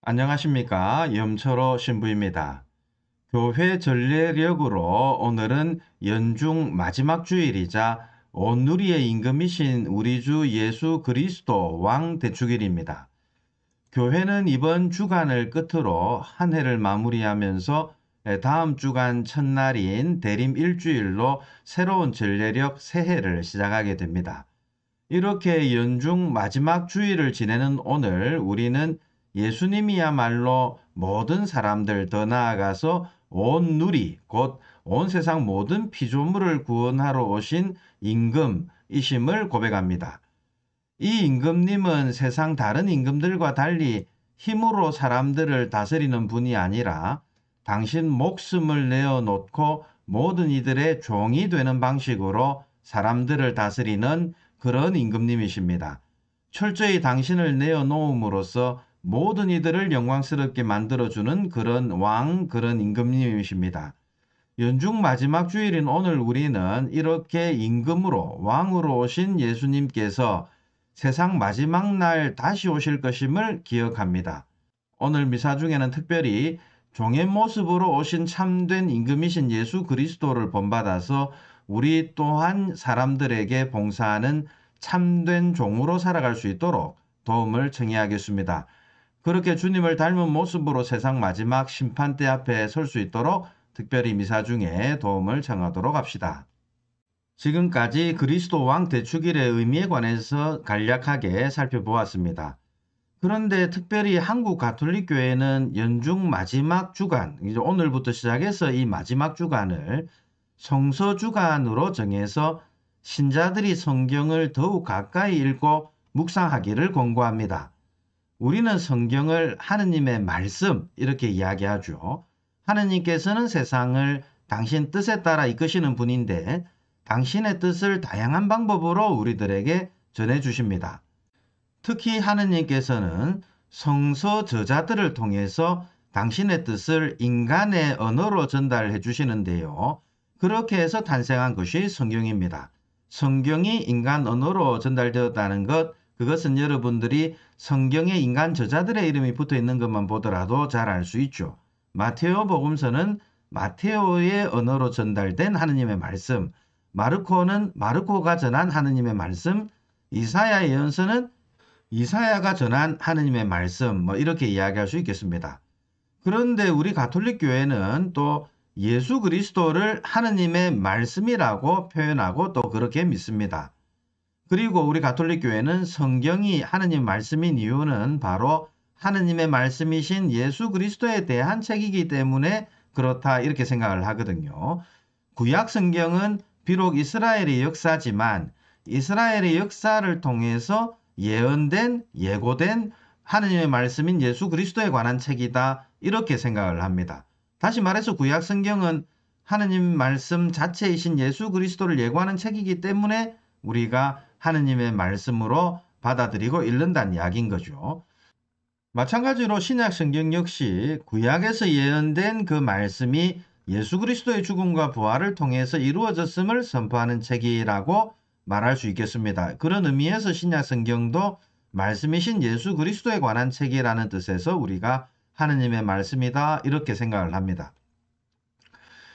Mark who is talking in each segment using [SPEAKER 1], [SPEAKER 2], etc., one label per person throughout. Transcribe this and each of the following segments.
[SPEAKER 1] 안녕하십니까. 염철호 신부입니다. 교회 전례력으로 오늘은 연중 마지막 주일이자 온누리의 임금이신 우리 주 예수 그리스도 왕 대축일입니다. 교회는 이번 주간을 끝으로 한 해를 마무리하면서 다음 주간 첫날인 대림 일주일로 새로운 전례력 새해를 시작하게 됩니다. 이렇게 연중 마지막 주일을 지내는 오늘 우리는 예수님이야말로 모든 사람들 더 나아가서 온 누리 곧 온 세상 모든 피조물을 구원하러 오신 임금이심을 고백합니다. 이 임금님은 세상 다른 임금들과 달리 힘으로 사람들을 다스리는 분이 아니라 당신 목숨을 내어놓고 모든 이들의 종이 되는 방식으로 사람들을 다스리는 그런 임금님이십니다. 철저히 당신을 내어놓음으로써 모든 이들을 영광스럽게 만들어주는 그런 왕, 그런 임금님이십니다. 연중 마지막 주일인 오늘 우리는 이렇게 임금으로 왕으로 오신 예수님께서 세상 마지막 날 다시 오실 것임을 기억합니다. 오늘 미사 중에는 특별히 종의 모습으로 오신 참된 임금이신 예수 그리스도를 본받아서 우리 또한 사람들에게 봉사하는 참된 종으로 살아갈 수 있도록 도움을 청해야겠습니다. 그렇게 주님을 닮은 모습으로 세상 마지막 심판대 앞에 설 수 있도록 특별히 미사 중에 도움을 청하도록 합시다. 지금까지 그리스도 왕 대축일의 의미에 관해서 간략하게 살펴보았습니다. 그런데 특별히 한국 가톨릭 교회는 연중 마지막 주간, 이제 오늘부터 시작해서 이 마지막 주간을 성서 주간으로 정해서 신자들이 성경을 더욱 가까이 읽고 묵상하기를 권고합니다. 우리는 성경을 하느님의 말씀 이렇게 이야기하죠. 하느님께서는 세상을 당신 뜻에 따라 이끄시는 분인데 당신의 뜻을 다양한 방법으로 우리들에게 전해주십니다. 특히 하느님께서는 성서 저자들을 통해서 당신의 뜻을 인간의 언어로 전달해 주시는데요. 그렇게 해서 탄생한 것이 성경입니다. 성경이 인간 언어로 전달되었다는 것, 그것은 여러분들이 성경에 인간 저자들의 이름이 붙어 있는 것만 보더라도 잘 알 수 있죠. 마테오 복음서는 마테오의 언어로 전달된 하느님의 말씀, 마르코는 마르코가 전한 하느님의 말씀, 이사야 예언서는 이사야가 전한 하느님의 말씀, 이렇게 이야기할 수 있겠습니다. 그런데 우리 가톨릭 교회는 또 예수 그리스도를 하느님의 말씀이라고 표현하고 또 그렇게 믿습니다. 그리고 우리 가톨릭 교회는 성경이 하느님 말씀인 이유는 바로 하느님의 말씀이신 예수 그리스도에 대한 책이기 때문에 그렇다 이렇게 생각을 하거든요. 구약 성경은 비록 이스라엘의 역사지만 이스라엘의 역사를 통해서 예언된 예고된 하느님의 말씀인 예수 그리스도에 관한 책이다 이렇게 생각을 합니다. 다시 말해서 구약 성경은 하느님 말씀 자체이신 예수 그리스도를 예고하는 책이기 때문에 우리가 하느님의 말씀으로 받아들이고 읽는다는 이야기인 거죠. 마찬가지로 신약 성경 역시 구약에서 예언된 그 말씀이 예수 그리스도의 죽음과 부활을 통해서 이루어졌음을 선포하는 책이라고 말할 수 있겠습니다. 그런 의미에서 신약 성경도 말씀이신 예수 그리스도에 관한 책이라는 뜻에서 우리가 하느님의 말씀이다 이렇게 생각을 합니다.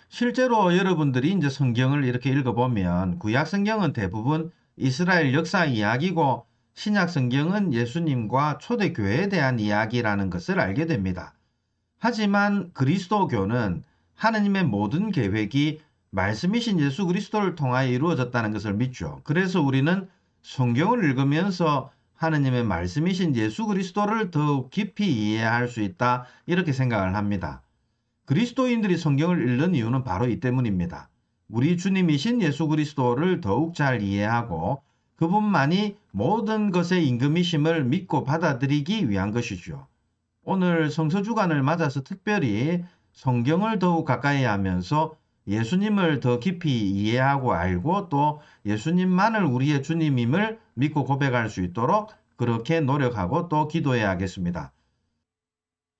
[SPEAKER 1] 실제로 여러분들이 이제 성경을 이렇게 읽어보면 구약 성경은 대부분 이스라엘 역사 이야기고 신약 성경은 예수님과 초대교회에 대한 이야기라는 것을 알게 됩니다. 하지만 그리스도교는 하느님의 모든 계획이 말씀이신 예수 그리스도를 통하여 이루어졌다는 것을 믿죠. 그래서 우리는 성경을 읽으면서 하느님의 말씀이신 예수 그리스도를 더욱 깊이 이해할 수 있다 이렇게 생각을 합니다. 그리스도인들이 성경을 읽는 이유는 바로 이 때문입니다. 우리 주님이신 예수 그리스도를 더욱 잘 이해하고 그분만이 모든 것의 임금이심을 믿고 받아들이기 위한 것이죠. 오늘 성서주간을 맞아서 특별히 성경을 더욱 가까이 하면서 예수님을 더 깊이 이해하고 알고 또 예수님만을 우리의 주님임을 믿고 고백할 수 있도록 그렇게 노력하고 또 기도해야겠습니다.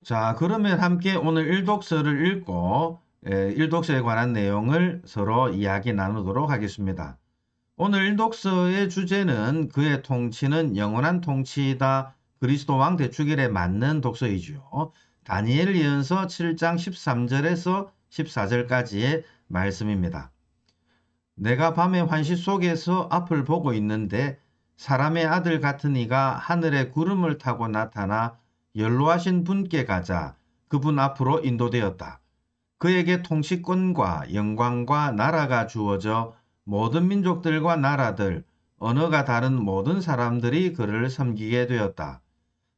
[SPEAKER 1] 자, 그러면 함께 오늘 일독서를 읽고 일독서에 관한 내용을 서로 이야기 나누도록 하겠습니다. 오늘 일독서의 주제는 그의 통치는 영원한 통치이다. 그리스도 왕 대축일에 맞는 독서이죠. 다니엘 예언서 7장 13절에서 14절까지의 말씀입니다. 내가 밤의 환시 속에서 앞을 보고 있는데 사람의 아들 같은 이가 하늘의 구름을 타고 나타나 연로하신 분께 가자 그분 앞으로 인도되었다. 그에게 통치권과 영광과 나라가 주어져 모든 민족들과 나라들, 언어가 다른 모든 사람들이 그를 섬기게 되었다.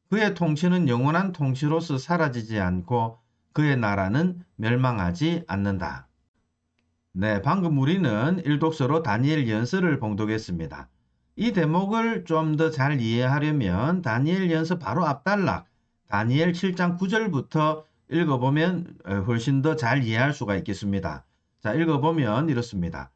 [SPEAKER 1] 그의 통치는 영원한 통치로서 사라지지 않고 그의 나라는 멸망하지 않는다. 네, 방금 우리는 일독서로 다니엘 연서를 봉독했습니다. 이 대목을 좀 더 잘 이해하려면 다니엘 연서 바로 앞단락 다니엘 7장 9절부터 읽어보면 훨씬 더 잘 이해할 수가 있겠습니다. 자, 읽어보면 이렇습니다.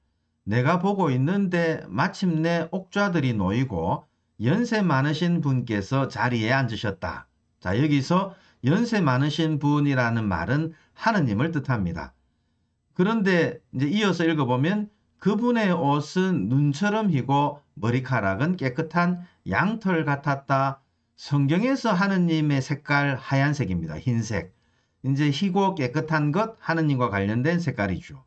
[SPEAKER 1] 내가 보고 있는데 마침내 옥좌들이 놓이고 연세 많으신 분께서 자리에 앉으셨다. 자, 여기서 연세 많으신 분이라는 말은 하느님을 뜻합니다. 그런데 이제 이어서 읽어보면 그분의 옷은 눈처럼 희고 머리카락은 깨끗한 양털 같았다. 성경에서 하느님의 색깔 하얀색입니다. 흰색. 이제 희고 깨끗한 것 하느님과 관련된 색깔이죠.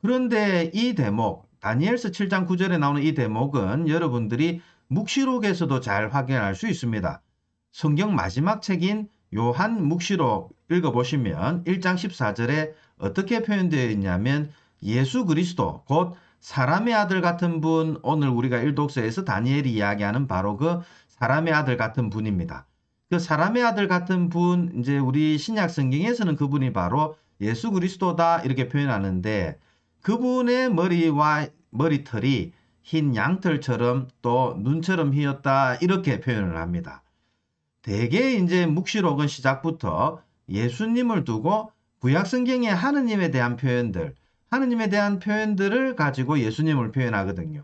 [SPEAKER 1] 그런데 이 대목 다니엘서 7장 9절에 나오는 이 대목은 여러분들이 묵시록에서도 잘 확인할 수 있습니다. 성경 마지막 책인 요한 묵시록 읽어보시면 1장 14절에 어떻게 표현되어 있냐면 예수 그리스도 곧 사람의 아들 같은 분, 오늘 우리가 일독서에서 다니엘이 이야기하는 바로 그 사람의 아들 같은 분입니다. 그 사람의 아들 같은 분, 이제 우리 신약 성경에서는 그분이 바로 예수 그리스도다 이렇게 표현하는데 그분의 머리와 머리털이 흰 양털처럼 또 눈처럼 휘었다 이렇게 표현을 합니다. 대개 이제 묵시록은 시작부터 예수님을 두고 구약성경의 하느님에 대한 표현들을 가지고 예수님을 표현하거든요.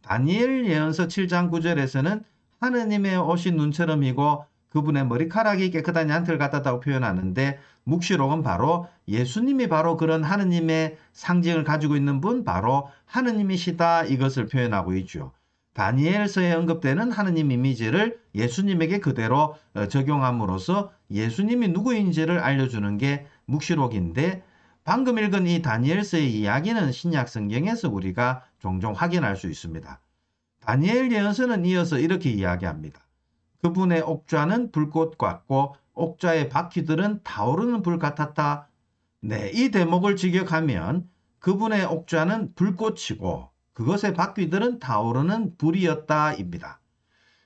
[SPEAKER 1] 다니엘 예언서 7장 9절에서는 하느님의 옷이 눈처럼이고 그분의 머리카락이 깨끗한 양털 같았다고 표현하는데 묵시록은 바로 예수님이 바로 그런 하느님의 상징을 가지고 있는 분 바로 하느님이시다 이것을 표현하고 있죠. 다니엘서에 언급되는 하느님 이미지를 예수님에게 그대로 적용함으로써 예수님이 누구인지를 알려주는 게 묵시록인데 방금 읽은 이 다니엘서의 이야기는 신약 성경에서 우리가 종종 확인할 수 있습니다. 다니엘 예언서는 이어서 이렇게 이야기합니다. 그분의 옥좌는 불꽃 같고 옥좌의 바퀴들은 타오르는 불 같았다. 네, 이 대목을 직역하면 그분의 옥좌는 불꽃이고 그것의 바퀴들은 타오르는 불이었다입니다.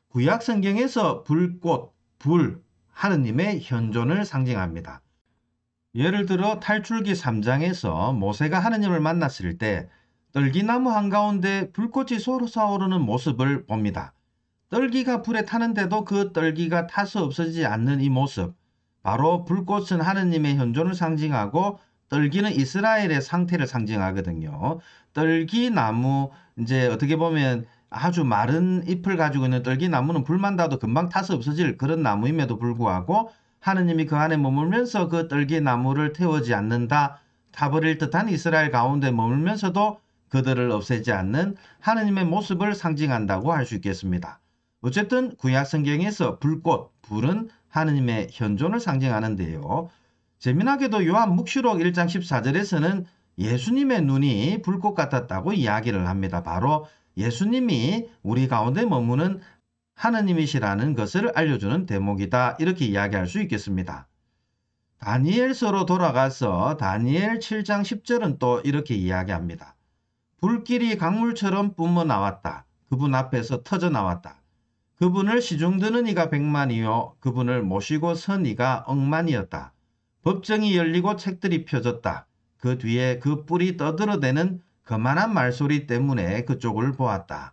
[SPEAKER 1] 구약 성경에서 불꽃, 불, 하느님의 현존을 상징합니다. 예를 들어 탈출기 3장에서 모세가 하느님을 만났을 때 떨기나무 한가운데 불꽃이 솟아오르는 모습을 봅니다. 떨기가 불에 타는데도 그 떨기가 타서 없어지지 않는 이 모습, 바로 불꽃은 하느님의 현존을 상징하고 떨기는 이스라엘의 상태를 상징하거든요. 떨기나무 이제 어떻게 보면 아주 마른 잎을 가지고 있는 떨기나무는 불만 닿아도 금방 타서 없어질 그런 나무임에도 불구하고 하느님이 그 안에 머물면서 그 떨기나무를 태우지 않는다. 타버릴 듯한 이스라엘 가운데 머물면서도 그들을 없애지 않는 하느님의 모습을 상징한다고 할 수 있겠습니다. 어쨌든 구약 성경에서 불꽃, 불은 하느님의 현존을 상징하는데요. 재미나게도 요한 묵시록 1장 14절에서는 예수님의 눈이 불꽃 같았다고 이야기를 합니다. 바로 예수님이 우리 가운데 머무는 하느님이시라는 것을 알려주는 대목이다. 이렇게 이야기할 수 있겠습니다. 다니엘서로 돌아가서 다니엘 7장 10절은 또 이렇게 이야기합니다. 불길이 강물처럼 뿜어 나왔다. 그분 앞에서 터져 나왔다. 그분을 시중드는 이가 100만이요. 그분을 모시고 선 이가 억만이었다. 법정이 열리고 책들이 펴졌다. 그 뒤에 그 뿔이 떠들어대는 거만한 말소리 때문에 그쪽을 보았다.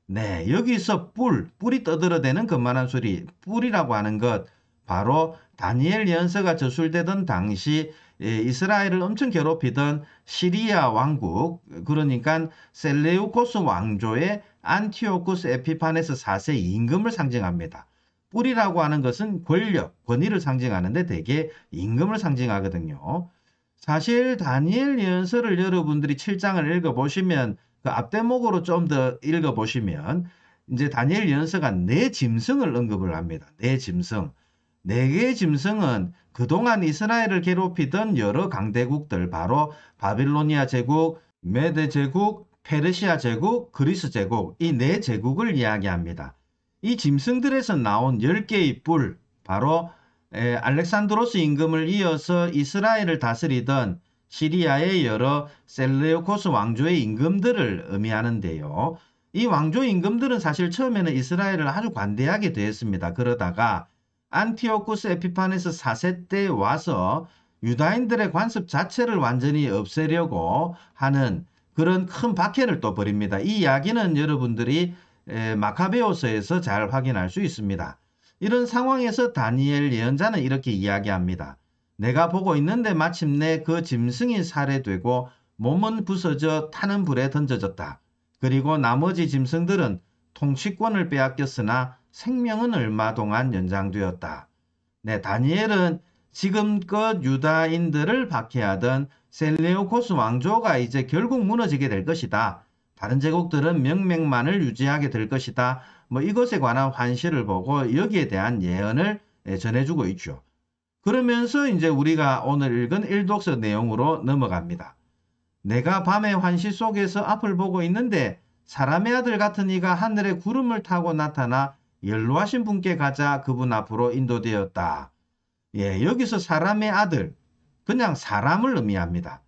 [SPEAKER 1] 네, 여기서 뿔이 떠들어대는 거만한 소리, 뿔이라고 하는 것, 바로 다니엘 연서가 저술되던 당시 이스라엘을 엄청 괴롭히던 시리아 왕국, 그러니까 셀레우코스 왕조의 안티오쿠스 에피파네스 4세 임금을 상징합니다. 뿔이라고 하는 것은 권력, 권위를 상징하는데 대개 임금을 상징하거든요. 사실 다니엘 예언서를 여러분들이 7장을 읽어보시면 그 앞대목으로 좀 더 읽어보시면 이제 다니엘 예언서가 네 짐승을 언급을 합니다. 네 짐승. 네 개의 짐승은 그동안 이스라엘을 괴롭히던 여러 강대국들, 바로 바빌로니아 제국, 메데 제국, 페르시아 제국, 그리스 제국, 이 네 제국을 이야기합니다. 이 짐승들에서 나온 10개의 뿔, 바로 알렉산드로스 임금을 이어서 이스라엘을 다스리던 시리아의 여러 셀레우코스 왕조의 임금들을 의미하는데요. 이 왕조 임금들은 사실 처음에는 이스라엘을 아주 관대하게 대했습니다. 그러다가 안티오쿠스 에피파네스 4세 때 와서 유다인들의 관습 자체를 완전히 없애려고 하는 그런 큰 박해를 또 벌입니다. 이 이야기는 여러분들이 마카베오서에서 잘 확인할 수 있습니다. 이런 상황에서 다니엘 예언자는 이렇게 이야기합니다. 내가 보고 있는데 마침내 그 짐승이 살해되고 몸은 부서져 타는 불에 던져졌다. 그리고 나머지 짐승들은 통치권을 빼앗겼으나 생명은 얼마 동안 연장되었다. 네, 다니엘은 지금껏 유다인들을 박해하던 셀레우코스 왕조가 이제 결국 무너지게 될 것이다. 다른 제국들은 명맥만을 유지하게 될 것이다. 이것에 관한 환시를 보고 여기에 대한 예언을 전해주고 있죠. 그러면서 이제 우리가 오늘 읽은 일독서 내용으로 넘어갑니다. 내가 밤의 환시 속에서 앞을 보고 있는데 사람의 아들 같은 이가 하늘에 구름을 타고 나타나 연로하신 분께 가자 그분 앞으로 인도되었다. 예, 여기서 사람의 아들, 그냥 사람을 의미합니다.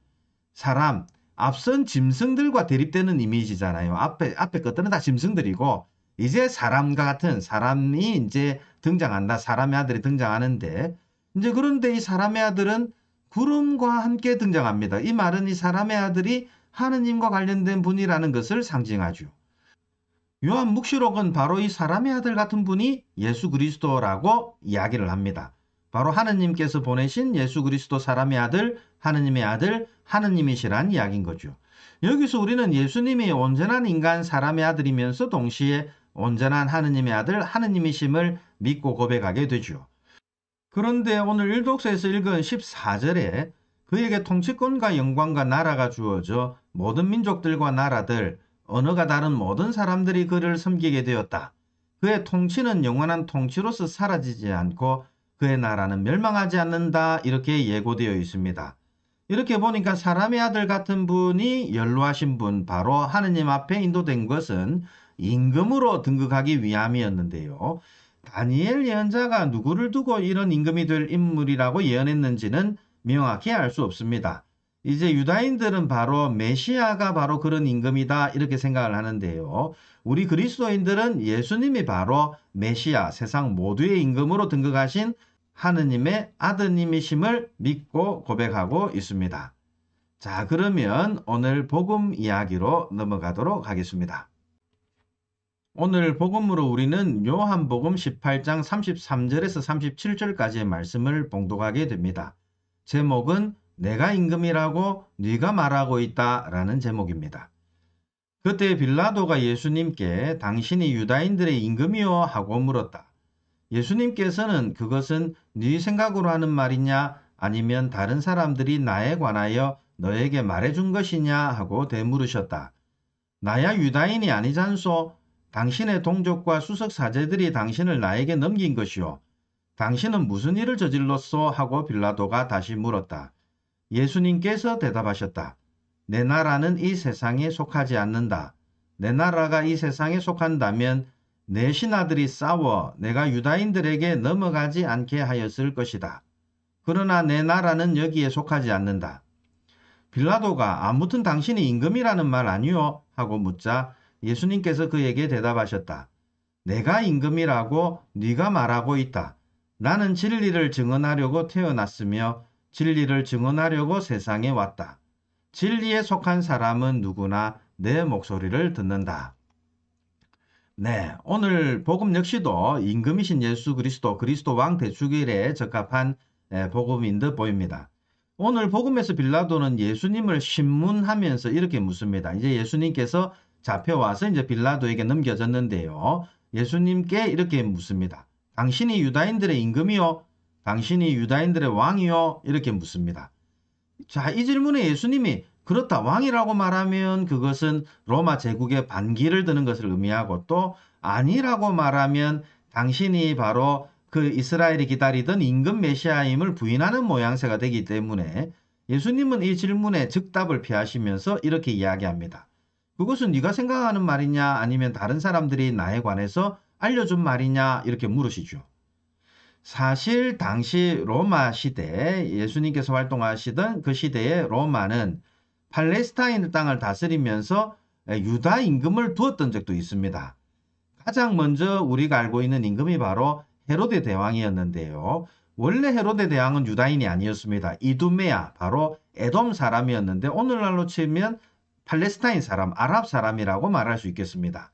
[SPEAKER 1] 사람, 앞선 짐승들과 대립되는 이미지잖아요. 앞에 것들은 다 짐승들이고, 이제 사람과 같은 사람이 이제 등장한다. 사람의 아들이 등장하는데, 이제 그런데 이 사람의 아들은 구름과 함께 등장합니다. 이 말은 이 사람의 아들이 하느님과 관련된 분이라는 것을 상징하죠. 요한 묵시록은 바로 이 사람의 아들 같은 분이 예수 그리스도라고 이야기를 합니다. 바로 하느님께서 보내신 예수 그리스도 사람의 아들, 하느님의 아들, 하느님이시란 이야기인 거죠. 여기서 우리는 예수님이 온전한 인간 사람의 아들이면서 동시에 온전한 하느님의 아들, 하느님이심을 믿고 고백하게 되죠. 그런데 오늘 일독서에서 읽은 14절에 그에게 통치권과 영광과 나라가 주어져 모든 민족들과 나라들, 언어가 다른 모든 사람들이 그를 섬기게 되었다. 그의 통치는 영원한 통치로서 사라지지 않고 그의 나라는 멸망하지 않는다. 이렇게 예고되어 있습니다. 이렇게 보니까 사람의 아들 같은 분이 연로하신 분, 바로 하느님 앞에 인도된 것은 임금으로 등극하기 위함이었는데요. 다니엘 예언자가 누구를 두고 이런 임금이 될 인물이라고 예언했는지는 명확히 알 수 없습니다. 이제 유다인들은 바로 메시아가 바로 그런 임금이다 이렇게 생각을 하는데요. 우리 그리스도인들은 예수님이 바로 메시아, 세상 모두의 임금으로 등극하신 하느님의 아드님이심을 믿고 고백하고 있습니다. 자, 그러면 오늘 복음 이야기로 넘어가도록 하겠습니다. 오늘 복음으로 우리는 요한복음 18장 33절에서 37절까지의 말씀을 봉독하게 됩니다. 제목은 내가 임금이라고 네가 말하고 있다라는 제목입니다. 그때 빌라도가 예수님께 당신이 유다인들의 임금이요 하고 물었다. 예수님께서는 그것은 네 생각으로 하는 말이냐 아니면 다른 사람들이 나에 관하여 너에게 말해준 것이냐 하고 되물으셨다. 나야 유다인이 아니잖소. 당신의 동족과 수석 사제들이 당신을 나에게 넘긴 것이요. 당신은 무슨 일을 저질렀소? 하고 빌라도가 다시 물었다. 예수님께서 대답하셨다. 내 나라는 이 세상에 속하지 않는다. 내 나라가 이 세상에 속한다면 내 신하들이 싸워 내가 유다인들에게 넘어가지 않게 하였을 것이다. 그러나 내 나라는 여기에 속하지 않는다. 빌라도가 아무튼 당신이 임금이라는 말 아니요? 하고 묻자 예수님께서 그에게 대답하셨다. 내가 임금이라고 네가 말하고 있다. 나는 진리를 증언하려고 태어났으며 진리를 증언하려고 세상에 왔다. 진리에 속한 사람은 누구나 내 목소리를 듣는다. 네, 오늘 복음 역시도 임금이신 예수 그리스도, 그리스도 왕 대축일에 적합한 복음인 듯 보입니다. 오늘 복음에서 빌라도는 예수님을 신문하면서 이렇게 묻습니다. 이제 예수님께서 잡혀와서 이제 빌라도에게 넘겨졌는데요. 예수님께 이렇게 묻습니다. 당신이 유다인들의 임금이요? 당신이 유다인들의 왕이요? 이렇게 묻습니다. 자, 이 질문에 예수님이 그렇다. 왕이라고 말하면 그것은 로마 제국의 반기를 드는 것을 의미하고 또 아니라고 말하면 당신이 바로 그 이스라엘이 기다리던 임금 메시아임을 부인하는 모양새가 되기 때문에 예수님은 이 질문에 즉답을 피하시면서 이렇게 이야기합니다. 그것은 네가 생각하는 말이냐 아니면 다른 사람들이 나에 관해서 알려준 말이냐 이렇게 물으시죠. 사실 당시 로마 시대 예수님께서 활동하시던 그 시대의 로마는 팔레스타인 땅을 다스리면서 유다 임금을 두었던 적도 있습니다. 가장 먼저 우리가 알고 있는 임금이 바로 헤로데 대왕이었는데요. 원래 헤로데 대왕은 유다인이 아니었습니다. 이두메아, 바로 에돔 사람이었는데 오늘날로 치면 팔레스타인 사람, 아랍 사람이라고 말할 수 있겠습니다.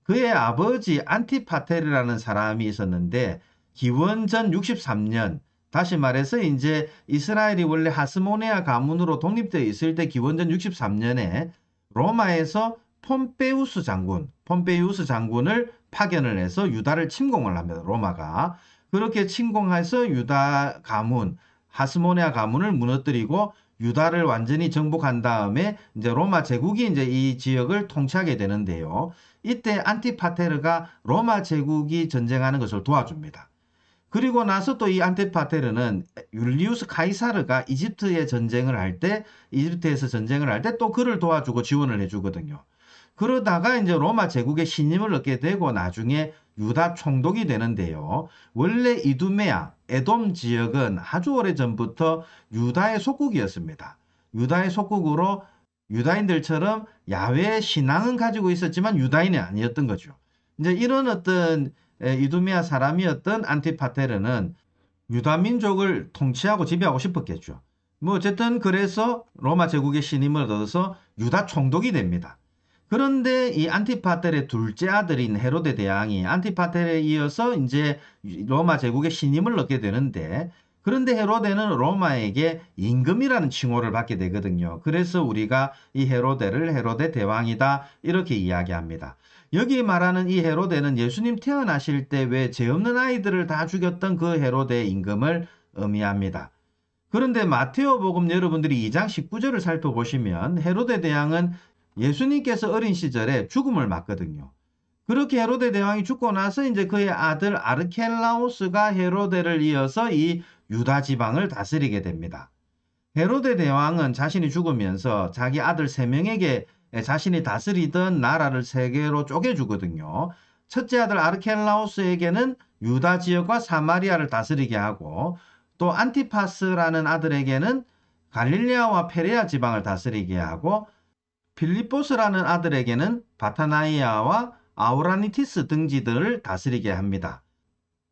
[SPEAKER 1] 그의 아버지 안티파테르라는 사람이 있었는데 기원전 63년, 다시 말해서 이제 이스라엘이 원래 하스모네아 가문으로 독립되어 있을 때 기원전 63년에 로마에서 폼페이우스 장군을 파견을 해서 유다를 침공을 합니다. 로마가. 그렇게 침공해서 유다 가문, 하스모네아 가문을 무너뜨리고 유다를 완전히 정복한 다음에 이제 로마 제국이 이제 이 지역을 통치하게 되는데요. 이때 안티파테르가 로마 제국이 전쟁하는 것을 도와줍니다. 그리고 나서 또 이 안티파테르는 율리우스 카이사르가 이집트에서 전쟁을 할 때 또 그를 도와주고 지원을 해주거든요. 그러다가 이제 로마 제국의 신임을 얻게 되고 나중에 유다 총독이 되는데요. 원래 이두메아, 에돔 지역은 아주 오래전부터 유다의 속국이었습니다. 유다의 속국으로 유다인들처럼 야외 신앙은 가지고 있었지만 유다인이 아니었던 거죠. 이제 이런 어떤 이두메아 사람이었던 안티파테르는 유다 민족을 통치하고 지배하고 싶었겠죠. 뭐 어쨌든 그래서 로마 제국의 신임을 얻어서 유다 총독이 됩니다. 그런데 이 안티파테르의 둘째 아들인 헤로데 대왕이 안티파테르에 이어서 이제 로마 제국의 신임을 얻게 되는데 그런데 헤로데는 로마에게 임금이라는 칭호를 받게 되거든요. 그래서 우리가 이 헤로데를 헤로데 대왕이다 이렇게 이야기합니다. 여기 말하는 이 헤로데는 예수님 태어나실 때 왜 죄 없는 아이들을 다 죽였던 그 헤로데 임금을 의미합니다. 그런데 마테오복음 여러분들이 2장 19절을 살펴보시면 헤로데 대왕은 예수님께서 어린 시절에 죽음을 맞거든요. 그렇게 헤로데 대왕이 죽고 나서 이제 그의 아들 아르켈라오스가 헤로데를 이어서 이 유다 지방을 다스리게 됩니다. 헤로데 대왕은 자신이 죽으면서 자기 아들 3명에게 자신이 다스리던 나라를 3개로 쪼개주거든요. 첫째 아들 아르켈라오스에게는 유다 지역과 사마리아를 다스리게 하고 또 안티파스라는 아들에게는 갈릴레아와 페레아 지방을 다스리게 하고 필리포스라는 아들에게는 바타나이아와 아우라니티스 등지들을 다스리게 합니다.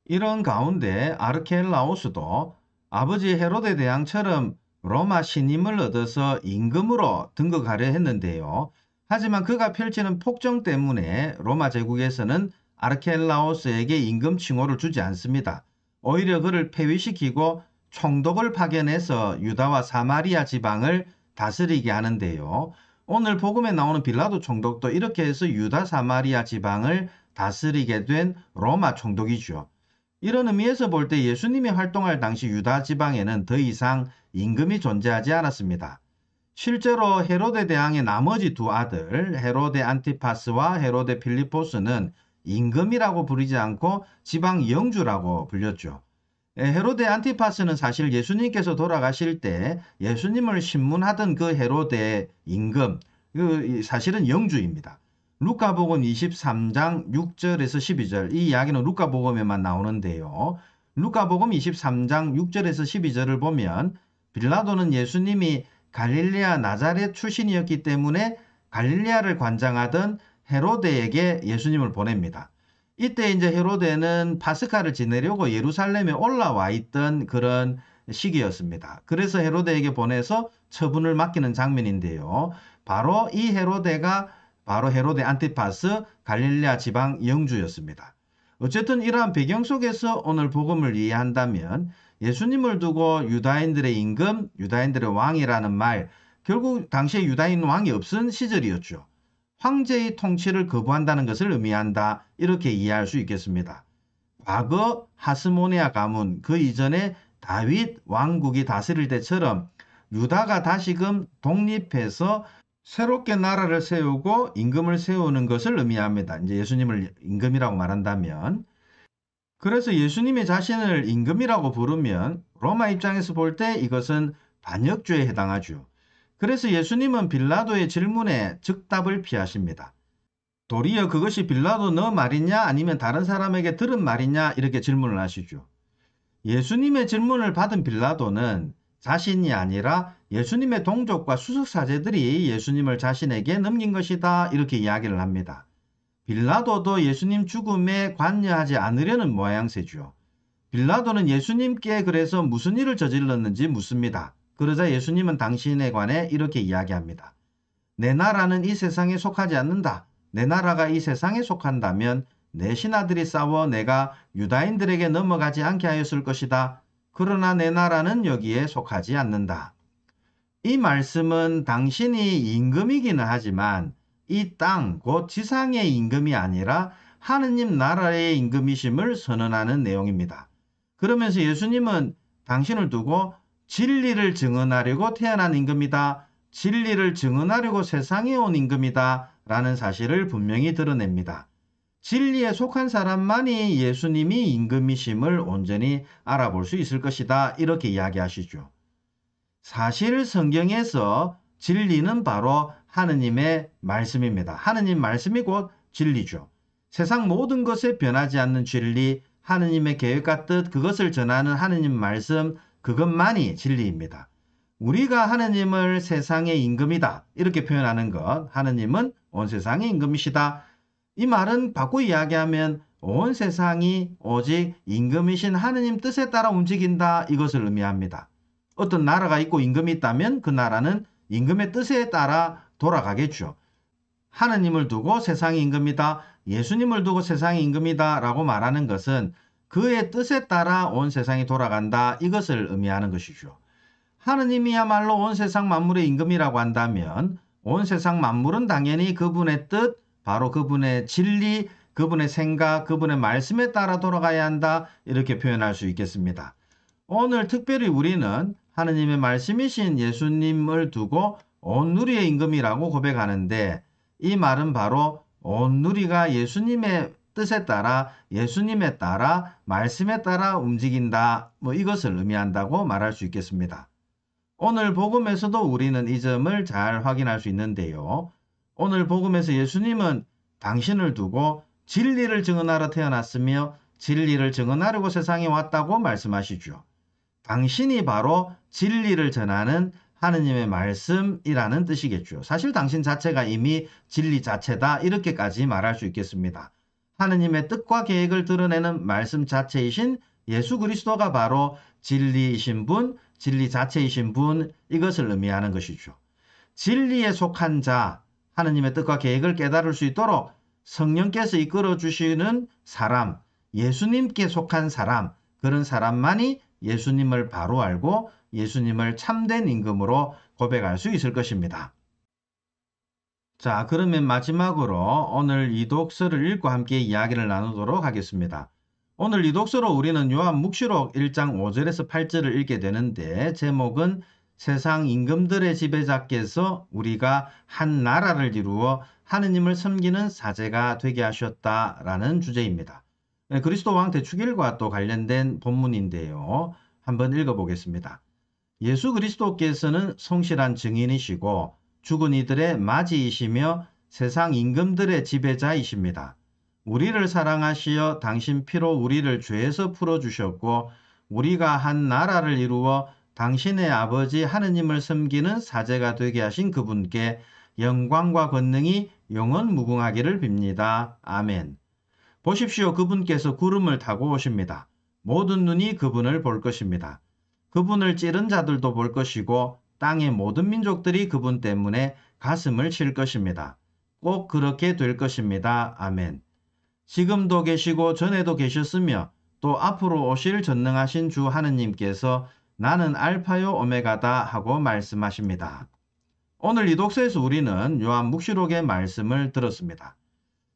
[SPEAKER 1] 이런 가운데 아르켈라오스도 아버지 헤로데 대왕처럼 로마 신임을 얻어서 임금으로 등극하려 했는데요. 하지만 그가 펼치는 폭정 때문에 로마 제국에서는 아르켈라오스에게 임금 칭호를 주지 않습니다. 오히려 그를 폐위시키고 총독을 파견해서 유다와 사마리아 지방을 다스리게 하는데요. 오늘 복음에 나오는 빌라도 총독도 이렇게 해서 유다 사마리아 지방을 다스리게 된 로마 총독이죠. 이런 의미에서 볼 때 예수님이 활동할 당시 유다 지방에는 더 이상 임금이 존재하지 않았습니다. 실제로 헤로데 대왕의 나머지 두 아들 헤로데 안티파스와 헤로데 필리포스는 임금이라고 부르지 않고 지방 영주라고 불렸죠. 헤로데 안티파스는 사실 예수님께서 돌아가실 때 예수님을 신문하던 그 헤로데 임금, 사실은 영주입니다. 루카복음 23장 6절에서 12절, 이 이야기는 루카복음에만 나오는데요. 루카복음 23장 6절에서 12절을 보면 빌라도는 예수님이 갈릴레아 나자렛 출신이었기 때문에 갈릴레아를 관장하던 헤로데에게 예수님을 보냅니다. 이때 이제 헤로데는 파스카를 지내려고 예루살렘에 올라와 있던 그런 시기였습니다. 그래서 헤로데에게 보내서 처분을 맡기는 장면인데요. 바로 이 헤로데가 바로 헤로데 안티파스 갈릴레아 지방 영주였습니다. 어쨌든 이러한 배경 속에서 오늘 복음을 이해한다면 예수님을 두고 유다인들의 임금, 유다인들의 왕이라는 말, 결국 당시에 유다인 왕이 없은 시절이었죠. 황제의 통치를 거부한다는 것을 의미한다. 이렇게 이해할 수 있겠습니다. 과거 하스모네아 가문, 그 이전에 다윗 왕국이 다스릴 때처럼 유다가 다시금 독립해서 새롭게 나라를 세우고 임금을 세우는 것을 의미합니다. 이제 예수님을 임금이라고 말한다면. 그래서 예수님의 자신을 임금이라고 부르면 로마 입장에서 볼 때 이것은 반역죄에 해당하죠. 그래서 예수님은 빌라도의 질문에 즉답을 피하십니다. 도리어 그것이 빌라도 너 말이냐 아니면 다른 사람에게 들은 말이냐 이렇게 질문을 하시죠. 예수님의 질문을 받은 빌라도는 자신이 아니라 예수님의 동족과 수석사제들이 예수님을 자신에게 넘긴 것이다 이렇게 이야기를 합니다. 빌라도도 예수님 죽음에 관여하지 않으려는 모양새죠. 빌라도는 예수님께 그래서 무슨 일을 저질렀는지 묻습니다. 그러자 예수님은 당신에 관해 이렇게 이야기합니다. 내 나라는 이 세상에 속하지 않는다. 내 나라가 이 세상에 속한다면 내 신하들이 싸워 내가 유다인들에게 넘어가지 않게 하였을 것이다. 그러나 내 나라는 여기에 속하지 않는다. 이 말씀은 당신이 임금이기는 하지만 이 땅, 곧 지상의 임금이 아니라 하느님 나라의 임금이심을 선언하는 내용입니다. 그러면서 예수님은 당신을 두고 진리를 증언하려고 태어난 임금이다. 진리를 증언하려고 세상에 온 임금이다. 라는 사실을 분명히 드러냅니다. 진리에 속한 사람만이 예수님이 임금이심을 온전히 알아볼 수 있을 것이다. 이렇게 이야기하시죠. 사실 성경에서 진리는 바로 하느님의 말씀입니다. 하느님 말씀이 곧 진리죠. 세상 모든 것에 변하지 않는 진리, 하느님의 계획과 뜻, 그것을 전하는 하느님 말씀, 그것만이 진리입니다. 우리가 하느님을 세상의 임금이다 이렇게 표현하는 것, 하느님은 온 세상의 임금이시다. 이 말은 바꿔 이야기하면 온 세상이 오직 임금이신 하느님 뜻에 따라 움직인다 이것을 의미합니다. 어떤 나라가 있고 임금이 있다면 그 나라는 임금의 뜻에 따라 돌아가겠죠. 하느님을 두고 세상의 임금이다, 예수님을 두고 세상의 임금이다 라고 말하는 것은 그의 뜻에 따라 온 세상이 돌아간다 이것을 의미하는 것이죠. 하느님이야말로 온 세상 만물의 임금이라고 한다면 온 세상 만물은 당연히 그분의 뜻, 바로 그분의 진리, 그분의 생각, 그분의 말씀에 따라 돌아가야 한다 이렇게 표현할 수 있겠습니다. 오늘 특별히 우리는 하느님의 말씀이신 예수님을 두고 온 누리의 임금이라고 고백하는데 이 말은 바로 온 누리가 예수님의 뜻에 따라 예수님에 따라 말씀에 따라 움직인다 이것을 의미한다고 말할 수 있겠습니다. 오늘 복음에서도 우리는 이 점을 잘 확인할 수 있는데요. 오늘 복음에서 예수님은 당신을 두고 진리를 증언하러 태어났으며 진리를 증언하려고 세상에 왔다고 말씀하시죠. 당신이 바로 진리를 전하는 하느님의 말씀이라는 뜻이겠죠. 사실 당신 자체가 이미 진리 자체다 이렇게까지 말할 수 있겠습니다. 하느님의 뜻과 계획을 드러내는 말씀 자체이신 예수 그리스도가 바로 진리이신 분, 진리 자체이신 분 이것을 의미하는 것이죠. 진리에 속한 자, 하느님의 뜻과 계획을 깨달을 수 있도록 성령께서 이끌어 주시는 사람, 예수님께 속한 사람, 그런 사람만이 예수님을 바로 알고 예수님을 참된 임금으로 고백할 수 있을 것입니다. 자, 그러면 마지막으로 오늘 이 독서를 읽고 함께 이야기를 나누도록 하겠습니다. 오늘 이 독서로 우리는 요한묵시록 1장 5절에서 8절을 읽게 되는데 제목은 세상 임금들의 지배자께서 우리가 한 나라를 이루어 하느님을 섬기는 사제가 되게 하셨다라는 주제입니다. 그리스도 왕 대축일과 또 관련된 본문인데요. 한번 읽어보겠습니다. 예수 그리스도께서는 성실한 증인이시고 죽은 이들의 맞이이시며 세상 임금들의 지배자이십니다. 우리를 사랑하시어 당신 피로 우리를 죄에서 풀어주셨고 우리가 한 나라를 이루어 당신의 아버지 하느님을 섬기는 사제가 되게 하신 그분께 영광과 권능이 영원 무궁하기를 빕니다. 아멘. 보십시오. 그분께서 구름을 타고 오십니다. 모든 눈이 그분을 볼 것입니다. 그분을 찌른 자들도 볼 것이고 땅의 모든 민족들이 그분 때문에 가슴을 칠 것입니다. 꼭 그렇게 될 것입니다. 아멘. 지금도 계시고 전에도 계셨으며 또 앞으로 오실 전능하신 주 하느님께서 나는 알파요 오메가다 하고 말씀하십니다. 오늘 이 독서에서 우리는 요한묵시록의 말씀을 들었습니다.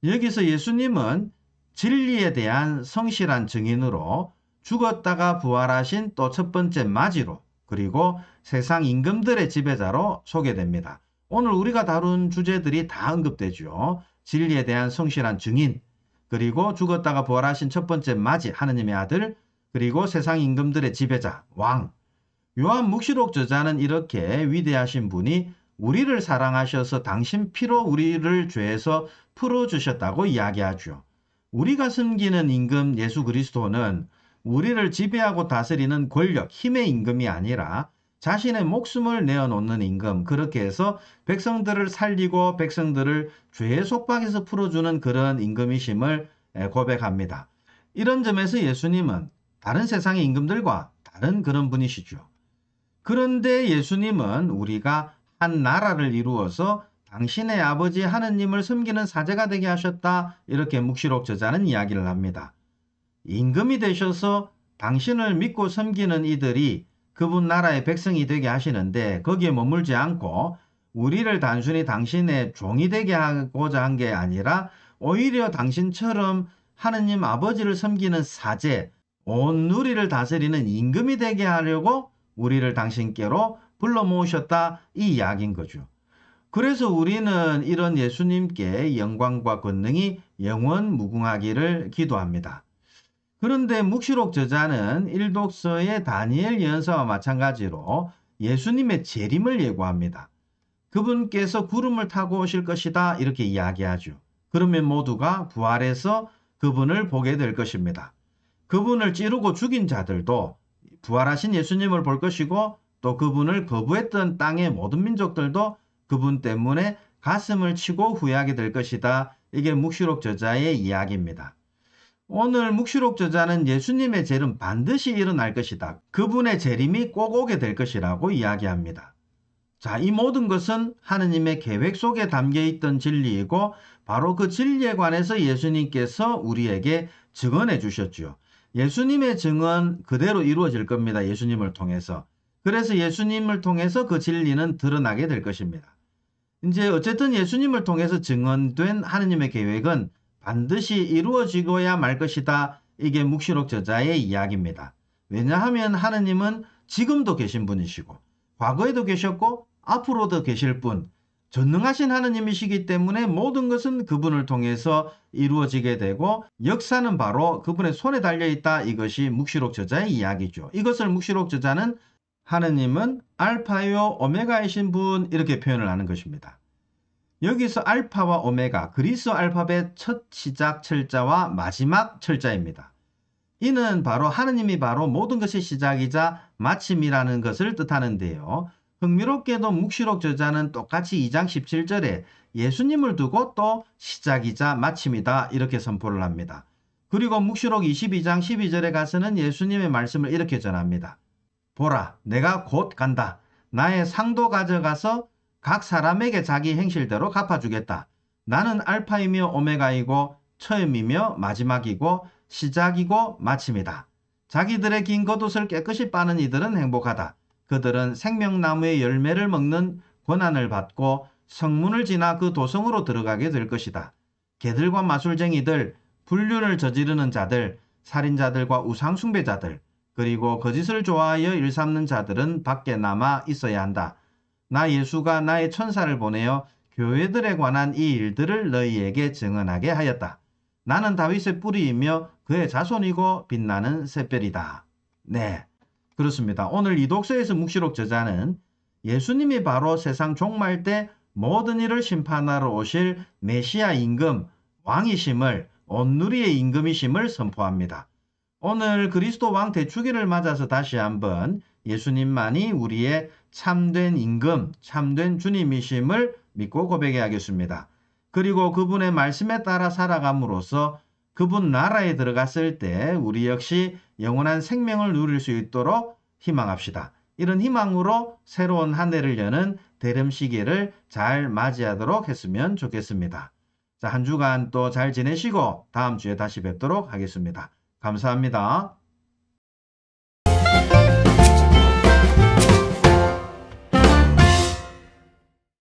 [SPEAKER 1] 여기서 예수님은 진리에 대한 성실한 증인으로 죽었다가 부활하신 또 첫 번째 맞이로 그리고 세상 임금들의 지배자로 소개됩니다. 오늘 우리가 다룬 주제들이 다 언급되죠. 진리에 대한 성실한 증인, 그리고 죽었다가 부활하신 첫 번째 맞이 하느님의 아들, 그리고 세상 임금들의 지배자 왕. 요한 묵시록 저자는 이렇게 위대하신 분이 우리를 사랑하셔서 당신 피로 우리를 죄에서 풀어주셨다고 이야기하죠. 우리가 섬기는 임금 예수 그리스도는 우리를 지배하고 다스리는 권력, 힘의 임금이 아니라 자신의 목숨을 내어놓는 임금, 그렇게 해서 백성들을 살리고 백성들을 죄의 속박에서 풀어주는 그런 임금이심을 고백합니다. 이런 점에서 예수님은 다른 세상의 임금들과 다른 그런 분이시죠. 그런데 예수님은 우리가 한 나라를 이루어서 당신의 아버지 하느님을 섬기는 사제가 되게 하셨다. 이렇게 묵시록 저자는 이야기를 합니다. 임금이 되셔서 당신을 믿고 섬기는 이들이 그분 나라의 백성이 되게 하시는데 거기에 머물지 않고 우리를 단순히 당신의 종이 되게 하고자 한 게 아니라 오히려 당신처럼 하느님 아버지를 섬기는 사제, 온 누리를 다스리는 임금이 되게 하려고 우리를 당신께로 불러 모으셨다, 이 이야기인 거죠. 그래서 우리는 이런 예수님께 영광과 권능이 영원 무궁하기를 기도합니다. 그런데 묵시록 저자는 일독서의 다니엘 예언서와 마찬가지로 예수님의 재림을 예고합니다. 그분께서 구름을 타고 오실 것이다, 이렇게 이야기하죠. 그러면 모두가 부활해서 그분을 보게 될 것입니다. 그분을 찌르고 죽인 자들도 부활하신 예수님을 볼 것이고, 또 그분을 거부했던 땅의 모든 민족들도 그분 때문에 가슴을 치고 후회하게 될 것이다. 이게 묵시록 저자의 이야기입니다. 오늘 묵시록 저자는 예수님의 재림 반드시 일어날 것이다. 그분의 재림이 꼭 오게 될 것이라고 이야기합니다. 자, 이 모든 것은 하느님의 계획 속에 담겨있던 진리이고 바로 그 진리에 관해서 예수님께서 우리에게 증언해 주셨죠. 예수님의 증언 그대로 이루어질 겁니다. 예수님을 통해서. 그래서 예수님을 통해서 그 진리는 드러나게 될 것입니다. 이제 어쨌든 예수님을 통해서 증언된 하느님의 계획은 반드시 이루어지고야 말 것이다. 이게 묵시록 저자의 이야기입니다. 왜냐하면 하느님은 지금도 계신 분이시고 과거에도 계셨고 앞으로도 계실 분, 전능하신 하느님이시기 때문에 모든 것은 그분을 통해서 이루어지게 되고 역사는 바로 그분의 손에 달려있다. 이것이 묵시록 저자의 이야기죠. 이것을 묵시록 저자는 하느님은 알파요 오메가이신 분, 이렇게 표현을 하는 것입니다. 여기서 알파와 오메가, 그리스 알파벳 첫 시작 철자와 마지막 철자입니다. 이는 바로 하느님이 바로 모든 것의 시작이자 마침이라는 것을 뜻하는데요. 흥미롭게도 묵시록 저자는 똑같이 2장 17절에 예수님을 두고 또 시작이자 마침이다, 이렇게 선포를 합니다. 그리고 묵시록 22장 12절에 가서는 예수님의 말씀을 이렇게 전합니다. 보라, 내가 곧 간다. 나의 상도 가져가서 각 사람에게 자기 행실대로 갚아주겠다. 나는 알파이며 오메가이고 처음이며 마지막이고 시작이고 마침이다. 자기들의 긴 겉옷을 깨끗이 빠는 이들은 행복하다. 그들은 생명나무의 열매를 먹는 권한을 받고 성문을 지나 그 도성으로 들어가게 될 것이다. 개들과 마술쟁이들, 불륜을 저지르는 자들, 살인자들과 우상숭배자들, 그리고 거짓을 좋아하여 일삼는 자들은 밖에 남아 있어야 한다. 나 예수가 나의 천사를 보내어 교회들에 관한 이 일들을 너희에게 증언하게 하였다. 나는 다윗의 뿌리이며 그의 자손이고 빛나는 샛별이다. 네, 그렇습니다. 오늘 이 독서에서 묵시록 저자는 예수님이 바로 세상 종말 때 모든 일을 심판하러 오실 메시아 임금, 왕이심을, 온누리의 임금이심을 선포합니다. 오늘 그리스도 왕 대축일을 맞아서 다시 한번 예수님만이 우리의 참된 임금, 참된 주님이심을 믿고 고백해야겠습니다. 그리고 그분의 말씀에 따라 살아감으로써 그분 나라에 들어갔을 때 우리 역시 영원한 생명을 누릴 수 있도록 희망합시다. 이런 희망으로 새로운 한 해를 여는 대름 시기를 잘 맞이하도록 했으면 좋겠습니다. 자, 한 주간 또 잘 지내시고 다음 주에 다시 뵙도록 하겠습니다. 감사합니다.